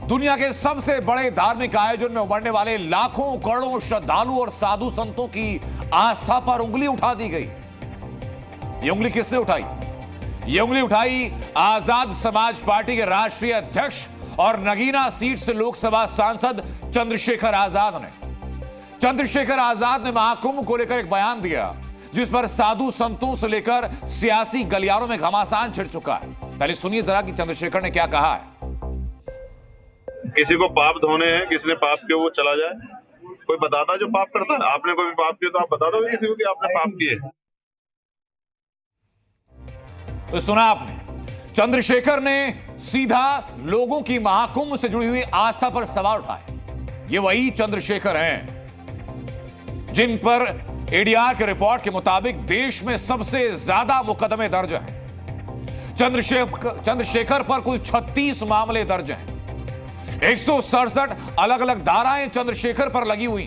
दुनिया के सबसे बड़े धार्मिक आयोजन में उमड़ने वाले लाखों करोड़ों श्रद्धालु और साधु संतों की आस्था पर उंगली उठा दी गई। ये उंगली किसने उठाई? ये उंगली उठाई आजाद समाज पार्टी के राष्ट्रीय अध्यक्ष और नगीना सीट से लोकसभा सांसद चंद्रशेखर आजाद ने। चंद्रशेखर आजाद ने महाकुंभ को लेकर एक बयान दिया जिस पर साधु संतों से लेकर सियासी गलियारों में घमासान छिड़ चुका है। पहले सुनिए जरा कि चंद्रशेखर ने क्या कहा है। किसी को पाप धोने हैं, किसी ने पाप किया वो चला जाए। कोई बताता जो पाप करता है? आपने कोई पाप किया तो आप बता दो किसी को कि आपने पाप किए। तो सुना आपने, चंद्रशेखर ने सीधा लोगों की महाकुंभ से जुड़ी हुई आस्था पर सवाल उठाए। ये वही चंद्रशेखर हैं जिन पर एडीआर के रिपोर्ट के मुताबिक देश में सबसे ज्यादा मुकदमे दर्ज हैं। चंद्रशेखर पर कुल 36 मामले दर्ज हैं। 167 अलग अलग धाराएं चंद्रशेखर पर लगी हुई।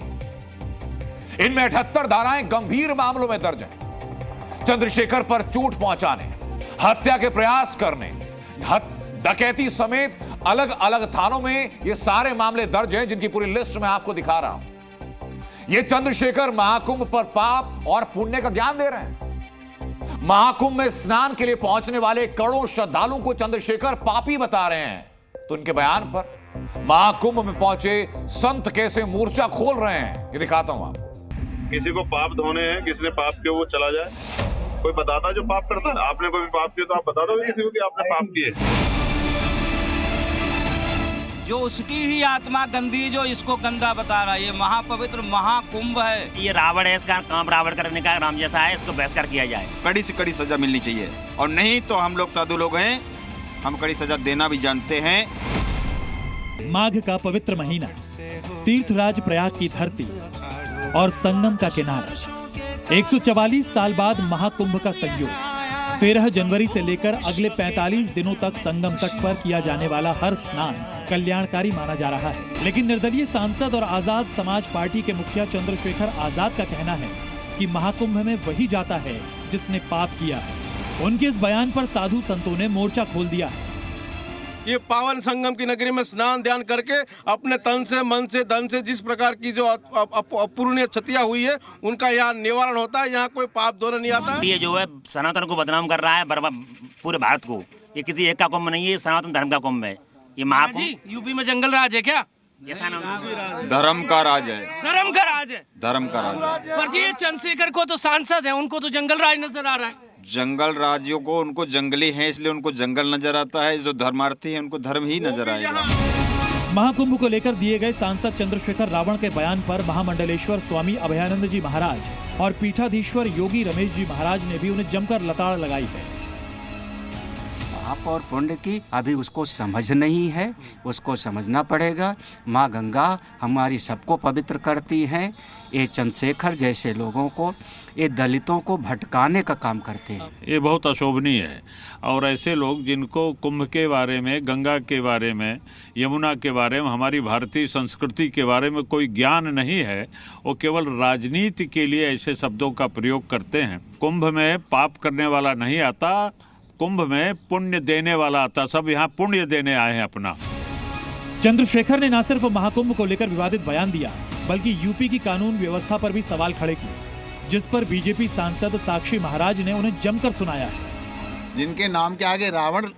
इनमें 78 धाराएं गंभीर मामलों में दर्ज हैं। चंद्रशेखर पर चोट पहुंचाने, हत्या के प्रयास करने, डकैती समेत अलग अलग थानों में ये सारे मामले दर्ज हैं, जिनकी पूरी लिस्ट मैं आपको दिखा रहा हूं। ये चंद्रशेखर महाकुंभ पर पाप और पुण्य का ज्ञान दे रहे हैं। महाकुंभ में स्नान के लिए पहुंचने वाले करोड़ों श्रद्धालुओं को चंद्रशेखर पापी बता रहे हैं। तो उनके बयान पर महाकुंभ में पहुंचे संत कैसे मोर्चा खोल रहे हैं, ये दिखाता हूं आपको। किसी को पाप धोने हैं, किसी ने पाप किया वो चला जाए। कोई बताता जो पाप करता है? आपने कोई पाप किया तो आप बता दो किसी को कि आपने पाप किए। जो उसकी ही आत्मा गंदी, जो इसको गंदा बता रहा है। ये महापवित्र महाकुंभ है। ये रावण है, इसका काम रावण करने का राम जैसा है, इसको बहिष्कार किया जाए। कड़ी से कड़ी सजा मिलनी चाहिए, और नहीं तो हम लोग साधु लोग हैं, हम कड़ी सजा देना भी जानते हैं। माघ का पवित्र महीना, तीर्थराज प्रयाग की धरती और संगम का किनारा। 144 साल बाद महाकुंभ का संयोग। 13 जनवरी से लेकर अगले 45 दिनों तक संगम तट पर किया जाने वाला हर स्नान कल्याणकारी माना जा रहा है। लेकिन निर्दलीय सांसद और आजाद समाज पार्टी के मुखिया चंद्रशेखर आजाद का कहना है कि महाकुंभ में वही जाता है जिसने पाप किया है। उनके इस बयान पर साधु संतों ने मोर्चा खोल दिया है। ये पावन संगम की नगरी में स्नान ध्यान करके अपने तन से, मन से, धन से जिस प्रकार की जो अपूर्णीय क्षतियां हुई है उनका यहाँ निवारण होता है। यहाँ कोई पाप धोने नहीं आता। ये जो है सनातन को बदनाम कर रहा है, पूरे भारत को। ये किसी एक का कुंभ नहीं है, सनातन धर्म का कुंभ है। ये महाकुंभ यूपी में जंगल राज है क्या? ये था ना, धर्म का राज है। धर्म का राज है। धर्म का राज है। पर जी चंद्रशेखर को तो सांसद है, उनको तो जंगल राज नजर आ रहा है। जंगल राज्यों को, उनको जंगली है इसलिए उनको जंगल नजर आता है। जो धर्मार्थी है उनको धर्म ही नजर आएगा। महाकुंभ को लेकर दिए गए सांसद चंद्रशेखर रावण के बयान पर महामंडलेश्वर स्वामी अभयानंद जी महाराज और पीठाधीश्वर योगी रमेश जी महाराज ने भी उन्हें जमकर लताड़ लगाई है। पाप और पुण्य की अभी उसको समझ नहीं है, उसको समझना पड़ेगा। माँ गंगा हमारी सबको पवित्र करती हैं। ये चंद्रशेखर जैसे लोगों को, ये दलितों को भटकाने का काम करते हैं। ये बहुत अशोभनीय है। और ऐसे लोग जिनको कुंभ के बारे में, गंगा के बारे में, यमुना के बारे में, हमारी भारतीय संस्कृति के बारे में कोई ज्ञान नहीं है, वो केवल राजनीति के लिए ऐसे शब्दों का प्रयोग करते हैं। कुंभ में पाप करने वाला नहीं आता, कुंभ में पुण्य देने वाला आता। सब यहाँ पुण्य देने आए हैं अपना। चंद्रशेखर ने न सिर्फ महाकुंभ को लेकर विवादित बयान दिया, बल्कि यूपी की कानून व्यवस्था पर भी सवाल खड़े किए, जिस पर बीजेपी सांसद साक्षी महाराज ने उन्हें जमकर सुनाया है। जिनके नाम के आगे रावण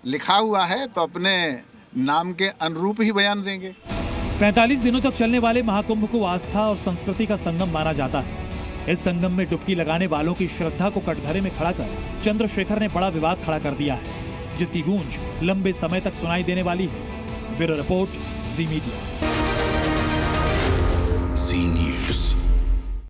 लिखा हुआ है तो अपने नाम के अनुरूप ही बयान देंगे। 45 दिनों तक चलने वाले महाकुंभ को आस्था और संस्कृति का संगम माना जाता है। इस संगम में डुबकी लगाने वालों की श्रद्धा को कटघरे में खड़ा कर चंद्रशेखर ने बड़ा विवाद खड़ा कर दिया है, जिसकी गूंज लंबे समय तक सुनाई देने वाली है। ब्यूरो रिपोर्ट, जी मीडिया। जी न्यूज़।